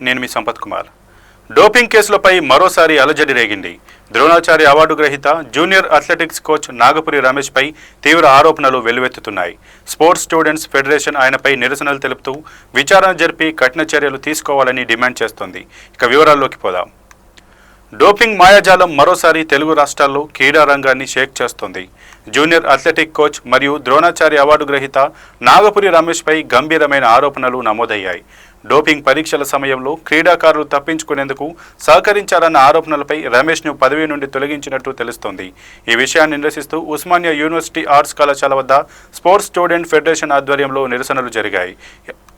నేను మీ సంపత్ కుమార్. డోపింగ్ కేసులపై మరోసారి అలజడి రేగింది. ద్రోణాచార్య అవార్డు గ్రహీత జూనియర్ అథ్లెటిక్స్ కోచ్ నాగపురి రమేష్పై తీవ్ర ఆరోపణలు వెల్లువెత్తుతున్నాయి. స్పోర్ట్స్ స్టూడెంట్స్ ఫెడరేషన్ ఆయనపై నిరసనలు తెలుపుతూ విచారణ జరిపి కఠిన చర్యలు తీసుకోవాలని డిమాండ్ చేస్తోంది. ఇక వివరాల్లోకి పోదాం. డోపింగ్ మాయాజాలం మరోసారి తెలుగు రాష్ట్రాల్లో క్రీడా రంగాన్ని షేక్ చేస్తోంది. జూనియర్ అథ్లెటిక్ కోచ్ మరియు ద్రోణాచార్య అవార్డు గ్రహీత నాగపురి రమేష్పై గంభీరమైన ఆరోపణలు నమోదయ్యాయి. డోపింగ్ పరీక్షల సమయంలో క్రీడాకారులు తప్పించుకునేందుకు సహకరించారన్న ఆరోపణలపై రమేష్ను పదవి నుండి తొలగించినట్టు తెలుస్తోంది. ఈ విషయాన్ని నిరసిస్తూ ఉస్మానియా యూనివర్సిటీ ఆర్ట్స్ కళాశాల వద్ద స్పోర్ట్స్ స్టూడెంట్ ఫెడరేషన్ ఆధ్వర్యంలో నిరసనలు జరిగాయి.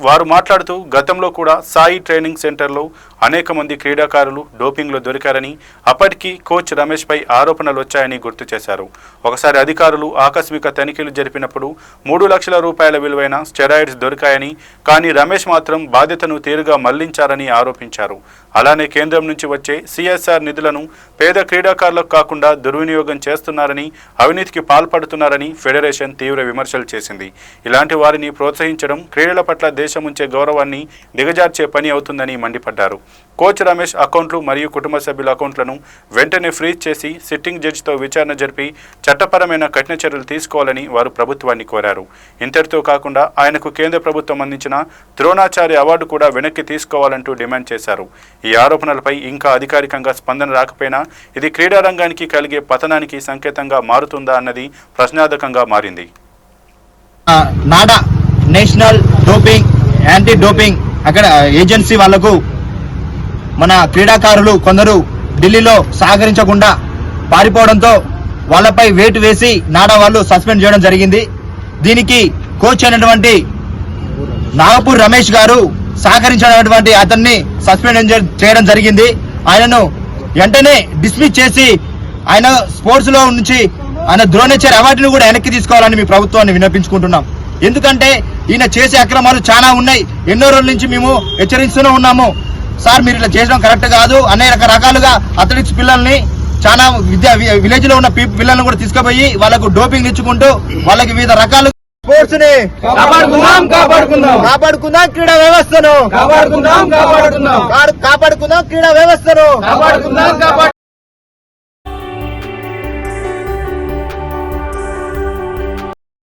వారు మాట్లాడుతూ గతంలో కూడా సాయి ట్రైనింగ్ సెంటర్లో అనేక మంది క్రీడాకారులు డోపింగ్లో దొరికారని, అప్పటికీ కోచ్ రమేష్పై ఆరోపణలు వచ్చాయని గుర్తు చేశారు. ఒకసారి అధికారులు ఆకస్మిక తనిఖీలు జరిపినప్పుడు 3 లక్షల రూపాయల విలువైన స్టెరాయిడ్స్ దొరికాయని, కానీ రమేష్ మాత్రం బాధ్యతను తీరుగా మళ్లించారని ఆరోపించారు. అలానే కేంద్రం నుంచి వచ్చే సిఎస్ఆర్ నిధులను పేద క్రీడాకారులకు కాకుండా దుర్వినియోగం చేస్తున్నారని, అవినీతికి పాల్పడుతున్నారని ఫెడరేషన్ తీవ్ర విమర్శలు చేసింది. ఇలాంటి వారిని ప్రోత్సహించడం క్రీడల పట్ల దేశం ఉంచే గౌరవాన్ని దిగజార్చే పని అవుతుందని మండిపడ్డారు. కోచ్ రమేష్ అకౌంట్లు మరియు కుటుంబ సభ్యుల అకౌంట్లను వెంటనే ఫ్రీజ్ చేసి సిట్టింగ్ జడ్జితో విచారణ జరిపి చట్టపరమైన కఠిన చర్యలు తీసుకోవాలని వారు ప్రభుత్వాన్ని కోరారు. ఇంతటితో కాకుండా ఆయనకు కేంద్ర ప్రభుత్వం అందించిన ద్రోణాచార్య అవార్డు కూడా వెనక్కి తీసుకోవాలంటూ డిమాండ్ చేశారు. ఈ ఆరోపణలపై ఇంకా అధికారికంగా స్పందన రాకపోయినా ఇది క్రీడా రంగానికి కలిగే పతనానికి సంకేతంగా మారుతుందా అన్నది ప్రశ్నార్థకంగా మారింది. నాడా నేషనల్ డోపింగ్ యాంటీ డోపింగ్ అక్కడ ఏజెన్సీ వాళ్లకు మన క్రీడాకారులు కొందరు ఢిల్లీలో సహకరించకుండా పారిపోవడంతో వాళ్ళపై వేటు వేసి నాడా వాళ్ళు సస్పెండ్ చేయడం జరిగింది. దీనికి కోచ్ అయినటువంటి నాగపూర్ రమేష్ గారు సహకరించినటువంటి అతన్ని సస్పెండ్ చేయడం జరిగింది. ఆయనను వెంటనే డిస్మిస్ చేసి ఆయన స్పోర్ట్స్ లో నుంచి ఆయన ద్రోణాచార్య అవార్డును కూడా వెనక్కి తీసుకోవాలని మీ ప్రభుత్వాన్ని విన్నపించుకుంటున్నాం. ఎందుకంటే ఈయన చేసే అక్రమాలు చాలా ఉన్నాయి. ఎన్నో రోజుల నుంచి మేము హెచ్చరిస్తూనే ఉన్నాము. సార్ మీరు ఇలా చేయడం కరెక్ట్ కాదు. అనేక రకాలుగా అథ్లెటిక్స్ పిల్లల్ని చాలా విలేజ్ లో ఉన్న పిల్లల్ని కూడా తీసుకుపోయి వాళ్ళకు డోపింగ్ ఇచ్చుకుంటూ వాళ్ళకి వివిధ రకాలు స్పోర్ట్స్ ని కాపాడుకుందాం క్రీడా వ్యవస్థను కాపాడుకుందాం క్రీడా వ్యవస్థను